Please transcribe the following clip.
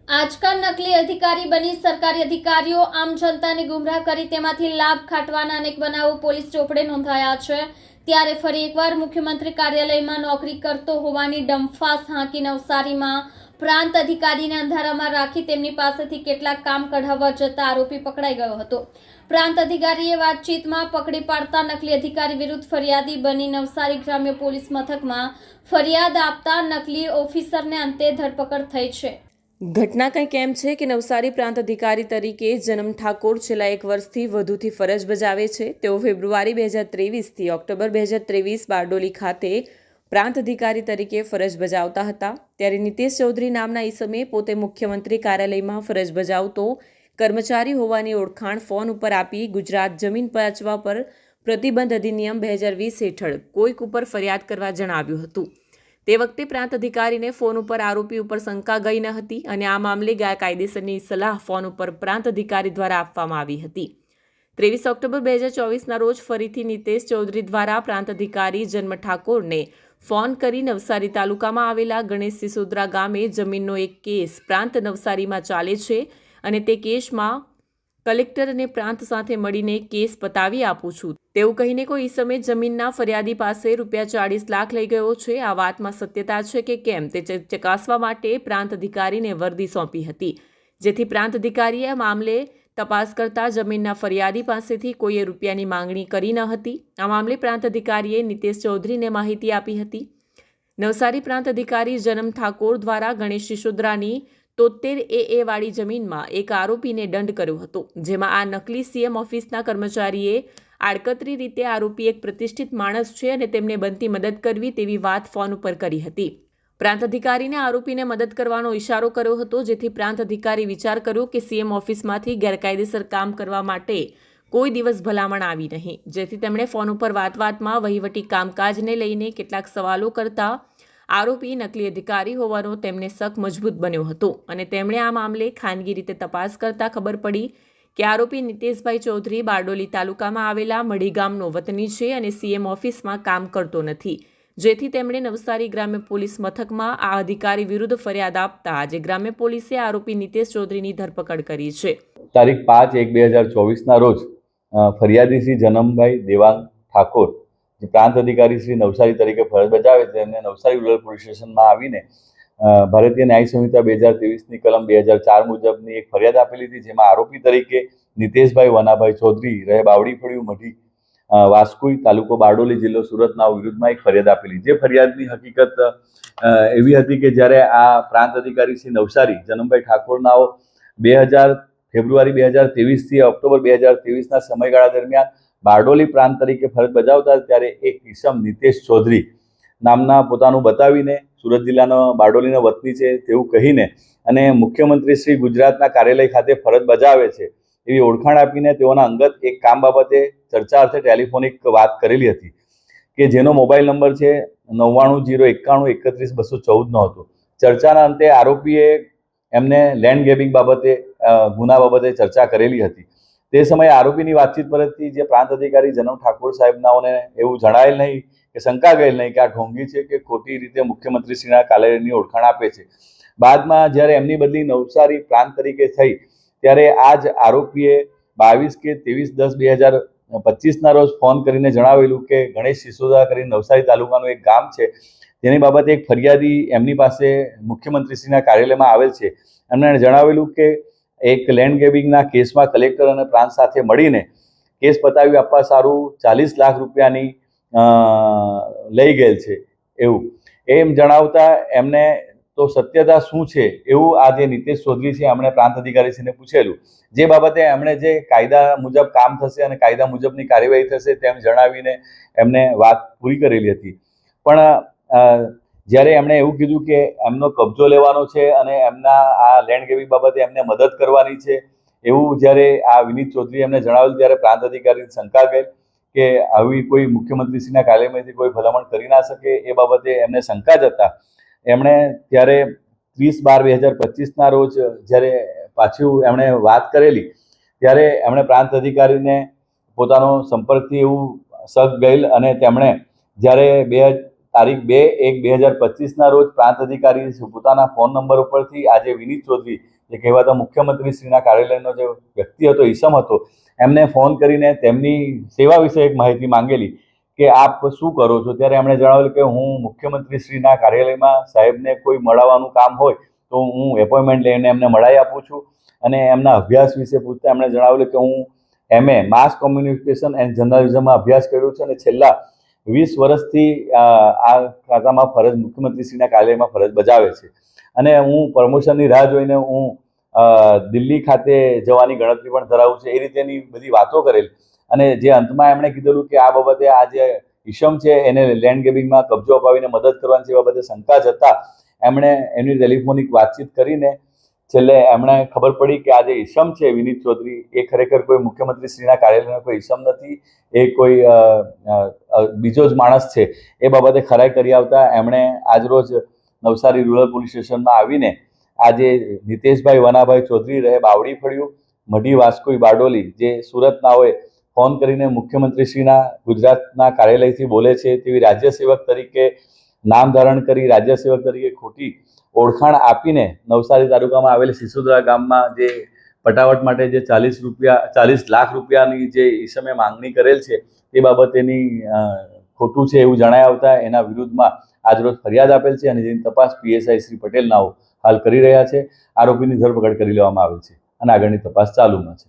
આજકાલ નકલી અધિકારી બની સરકારી અધિકારીઓ આમ જનતાને ગુમરાહ કરી તેમાંથી લાભ ખાટવાના અનેક બનાવો પોલીસ ચોપડે નોંધાયા છે। ત્યારે ફરી એકવાર મુખ્યમંત્રી કાર્યાલયમાં નોકરી કરતો હોવાની ડંફાસ હાંકી નવસારીમાં પ્રાંત અધિકારીને અંધારામાં રાખી તેમની પાસેથી કેટલાક કામ કઢાવવા જતા આરોપી પકડાઈ ગયો હતો। પ્રાંત અધિકારીએ વાતચીતમાં પકડી પાડતા નકલી અધિકારી વિરુદ્ધ ફરિયાદી બની નવસારી ગ્રામ્ય પોલીસ મથકમાં ફરિયાદ આપતા નકલી ઓફિસરને અંતે ધરપકડ થઈ છે। ઘટના કંઈક એમ છે કે નવસારી પ્રાંત અધિકારી તરીકે જનમ ઠાકોર છેલ્લા 1 વર્ષથી વધુથી ફરજ બજાવે છે। તેઓ ફેબ્રુઆરી 2023થી ઓક્ટોબર 2023 બારડોલી ખાતે પ્રાંત અધિકારી તરીકે ફરજ બજાવતા હતા। ત્યારે નીતેશ ચૌધરી નામના ઈસમે પોતે મુખ્યમંત્રી કાર્યાલયમાં ફરજ બજાવતો કર્મચારી હોવાની ઓળખાણ ફોન ઉપર આપી ગુજરાત જમીન પાચવા પર પ્રતિબંધ અધિનિયમ 2020 હેઠળ કોઈક ઉપર ફરિયાદ કરવા જણાવ્યું હતું। તે વખતે પ્રાંત અધિકારીને ફોન ઉપર આરોપી ઉપર શંકા ગઈ ન હતી અને આ મામલે કાયદેસરની સલાહ ફોન ઉપર પ્રાંત અધિકારી દ્વારા આપવામાં આવી હતી। 23 ઓક્ટોબર 2024ના રોજ ફરીથી નીતેશ ચૌધરી દ્વારા પ્રાંત અધિકારી જન્મ ઠાકોરને ફોન કરી નવસારી તાલુકામાં આવેલા ગણેશ સિસોદરા ગામે જમીનનો એક કેસ પ્રાંત નવસારીમાં ચાલે છે અને તે કેસમાં કલેક્ટર અને પ્રાંત સાથે મળીને કેસ પતાવી આપું છું તેવું કહીને કોઈ ઈસમે જમીનના ફરિયાદી પાસે ₹40 લાખ લઈ ગયો છે। આ વાતમાં સત્યતા છે કે કેમ તે ચકાસવા માટે પ્રાંત અધિકારીને વર્દી સોંપી હતી, જેથી પ્રાંત અધિકારીએ મામલે તપાસ કરતા જમીનના ફરિયાદી પાસેથી કોઈએ રૂપિયાની માંગણી કરી ન હતી। આ મામલે પ્રાંત અધિકારીએ નીતેશ ચૌધરીને માહિતી આપી હતી। નવસારી પ્રાંત અધિકારી જનમ ઠાકોર દ્વારા ગણેશ સિસોદરાની 73 AA વાળી જમીનમાં એક આરોપીને દંડ કર્યો હતો, જેમાં આ નકલી સીએમ ઓફિસના કર્મચારીએ આડકતરી રીતે આરોપી એક પ્રતિષ્ઠિત માણસ છે અને તેમને બનતી મદદ કરવી તેવી વાત ફોન ઉપર કરી હતી। પ્રાંત અધિકારીને આરોપીને મદદ કરવાનો ઇશારો કર્યો હતો, જેથી પ્રાંત અધિકારી વિચાર કર્યો કે સીએમ ઓફિસમાંથી ગેરકાયદેસર કામ કરવા માટે કોઈ દિવસ ભલામણ આવી નહીં, જેથી તેમણે ફોન ઉપર વાતમાં વહીવટી કામકાજને લઈને કેટલાક સવાલો કરતા આરોપી નકલી અધિકારી હોવાનો તેમને શક મજબૂત બન્યો હતો અને તેમણે આ મામલે ખાનગી રીતે તપાસ કરતા ખબર પડી કે આરોપી નીતેશભાઈ ચૌધરી બારડોલી તાલુકામાં આવેલા મઢી ગામનો વતની છે અને સીએમ ઓફિસમાં કામ કરતો નથી, જેથી તેમણે નવસારી ગ્રામ્ય પોલીસ મથકમાં આ અધિકારી વિરુદ્ધ ફરિયાદ આપતા આજે ગ્રામ્ય પોલીસે આરોપી નીતેશ ચૌધરીની ધરપકડ કરી છે। તારીખ 5/1/2024ના રોજ ફરિયાદી શ્રી જનમભાઈ દેવાંગ ઠાકોર જે પ્રાંત અધિકારી શ્રી નવસારી તરીકે ફરજ બજાવે છે એમને નવસારી રૂરલ પોલીસ સ્ટેશનમાં આવીને ભારતીય ન્યાય સંહિતા 2023ની કલમ 2004 મુજબની એક ફરિયાદ આપેલી હતી, જેમાં આરોપી તરીકે નીતેશભાઈ વનાભાઈ ચૌધરી રહે બાવડી ફળિયું મઢી વાસ્કુઈ તાલુકો બારડોલી જિલ્લો સુરતના વિરુદ્ધમાં એક ફરિયાદ આપેલી। જે ફરિયાદની હકીકત એવી હતી કે જ્યારે આ પ્રાંત અધિકારી શ્રી નવસારી જનમભાઈ ઠાકોરનાઓ ફેબ્રુઆરી 2023થી ઓક્ટોબર 2023ના સમયગાળા દરમિયાન બારડોલી પ્રાંત તરીકે ફરજ બજાવતા ત્યારે એક ઈસમ નીતેશ ચૌધરી નામના પોતાનું બતાવીને સુરત જિલ્લાનો બારડોલીનો વતની છે તેવું કહીને અને મુખ્યમંત્રી શ્રી ગુજરાતના કાર્યાલય ખાતે ફરજ બજાવે છે એવી ઓળખાણ આપીને તેઓના અંગત એક કામ બાબતે ચર્ચા અર્થે ટેલિફોનિક વાત કરેલી હતી કે જેનો મોબાઈલ નંબર છે 9909131214નો હતો। ચર્ચાના અંતે આરોપીએ એમને લેન્ડ ગ્રેબિંગ બાબતે ગુના બાબતે ચર્ચા કરેલી હતી। તે સમયે આરોપીની વાતચીત પરથી જે પ્રાંત અધિકારી જનમ ઠાકોર સાહેબનાઓને એવું જણાયેલ નહીં કે શંકા ગયેલ નહીં કે આ ઢોંગી છે કે ખોટી રીતે મુખ્યમંત્રીશ્રીના કાર્યાલયની ઓળખાણ આપે છે। બાદમાં જ્યારે એમની બદલી નવસારી પ્રાંત તરીકે થઈ ત્યારે આ જ આરોપીએ 22 કે 23/10/2025ના રોજ ફોન કરીને જણાવેલું કે ગણેશ સિસોદરા કરીને નવસારી તાલુકાનું એક ગામ છે જેની બાબતે એક ફરિયાદી એમની પાસે મુખ્યમંત્રીશ્રીના કાર્યાલયમાં આવેલ છે। એમણે જણાવેલું કે એક લેન્ડ ગ્રેબિંગના કેસમાં કલેક્ટર અને પ્રાંત સાથે મળીને કેસ પતાવી આપવા સારું 40 લાખ રૂપિયાની લઈ ગયેલ છે એવું એમ જણાવતા એમને તો સત્યતા શું છે એવું આ જે નીતેશ ચૌધરી છે એમણે પ્રાંત અધિકારીશ્રીને પૂછેલું, જે બાબતે એમણે જે કાયદા મુજબ કામ થશે અને કાયદા મુજબની કાર્યવાહી થશે તેમ જણાવીને એમને વાત પૂરી કરેલી હતી। પણ જ્યારે એમણે એવું કીધું કે એમનો કબજો લેવાનો છે અને એમના આ લેન્ડ ગ્રેબિંગ બાબતે એમને મદદ કરવાની છે એવું જ્યારે આ વિનીત ચૌધરી એમને જણાવેલું ત્યારે પ્રાંત અધિકારીને શંકા ગઈ કે આવી કોઈ મુખ્યમંત્રીશ્રીના કાર્યાલયમાંથી કોઈ ભલામણ કરી ના શકે એ બાબતે એમને શંકા જતા એમણે ત્યારે 30/12/2025ના રોજ જ્યારે પાછું એમણે વાત કરેલી ત્યારે એમણે પ્રાંત અધિકારીને પોતાનો સંપર્કથી એવું શક ગયેલ અને તેમણે જ્યારે તારીખ 2/1/2025ના રોજ પ્રાંત અધિકારી પોતાના ફોન નંબર ઉપરથી આજે વિનીત ચૌધરી જે કહેવાતા મુખ્યમંત્રીશ્રીના કાર્યાલયનો જે વ્યક્તિ હતો, ઈસમ હતો, એમને ફોન કરીને તેમની સેવા વિશે એક માહિતી માંગેલી કે આપ શું કરો છો. ત્યારે એમણે જણાવેલું કે હું મુખ્યમંત્રીશ્રીના કાર્યાલયમાં સાહેબને કોઈ મળવાનું કામ હોય તો હું એપોઇન્ટમેન્ટ લઈને એમને મળાવી આપું છું. અને એમના અભ્યાસ વિશે પૂછતા એમણે જણાવેલું કે હું MA માસ કોમ્યુનિકેશન એન્ડ જર્નલિઝમમાં અભ્યાસ કર્યો છે અને છેલ્લા 20 વર્ષથી આ ખાતામાં મુખ્યમંત્રીશ્રીના કાર્યાલયમાં ફરજ બજાવે છે. અને હું પ્રમોશનની રાહ જોઈને હું દિલ્હી ખાતે જવાની ગણતરી પણ ધરાવું છું. એ રીતેની બધી વાતો કરેલી. અને જે અંતમાં એમણે કીધેલું કે આ બાબતે આ જે ઈસમ છે એને લેન્ડ ગ્રેબિંગમાં કબજો અપાવીને મદદ કરવાની છે બાબતે શંકા જતા એમણે એની ટેલિફોનિક વાતચીત કરીને છેલ્લે એમણે ખબર પડી કે આ જે ઈસમ છે વિનીત ચૌધરી એ ખરેખર કોઈ મુખ્યમંત્રીશ્રીના કાર્યાલયનો કોઈ ઈસમ નથી, એ કોઈ બીજો જ માણસ છે. એ બાબતે ખરાઈ કરી આવતા એમણે આજરોજ નવસારી રૂરલ પોલીસ સ્ટેશનમાં આવીને આજે નીતેશભાઈ વનાભાઈ ચૌધરી રહે બાવડી ફળિયું મઢી વાસ્કોઈ બારડોલી જે સુરતના હોય ફોન કરીને મુખ્યમંત્રીશ્રીના ગુજરાતના કાર્યાલયથી બોલે છે તેવી રાજ્ય સેવક તરીકે નામ ધારણ કરી રાજ્ય સેવક તરીકે ખોટી ઓળખાણ આપીને નવસારી તાલુકામાં આવેલ સિસોદરા ગામમાં જે પટાવટ માટે જે 40 લાખ રૂપિયાની જે ઈસમે માંગણી કરેલ છે તે બાબતેની ખોટું છે એવું જણાઈ આવતા એના વિરુદ્ધમાં આજરોજ ફરિયાદ આપેલ છે અને જેની તપાસ PSI શ્રી પટેલ નાઓ હાલ કરી રહ્યા છે. આરોપીની ધરપકડ કરી લેવામાં આવેલ છે અને આગળની તપાસ ચાલુમાં છે.